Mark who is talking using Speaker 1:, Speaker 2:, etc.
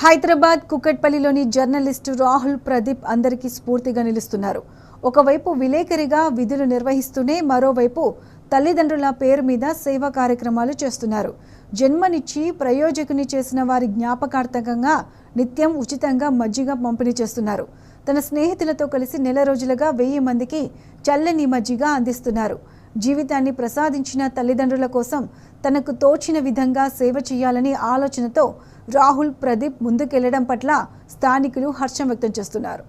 Speaker 1: Hyderabad కుకట్పల్లిలోని journalist Rahul Pradeep అందరికీ స్ఫూర్తిగా నిలుస్తున్నారు. ఒకవైపు విలేకరిగా విధులు నిర్వహిస్తూనే మరోవైపు తల్లిదండ్రుల పేరు మీద సేవా కార్యక్రమాలు చేస్తున్నారు. జన్మనిచ్చి ప్రయోజకుని చేసిన వారి జ్ఞాపకార్థకంగా నిత్యం ఉచితంగా మజ్జిగ పంపిణీ చేస్తున్నారు. తన స్నేహితులతో కలిసి నెల రోజులుగా 1000 మందికి చల్లని మజ్జిగ అందిస్తున్నారు. జీవితాన్ని ప్రసాదించిన తల్లిదండ్రుల కోసం తనకు తోచిన విధంగా సేవ చేయాలని ఆలోచనతో రాహుల్ ప్రదీప్ ముందుకెళ్లడం పట్ల స్థానికులు హర్షం వ్యక్తం చేస్తున్నారు.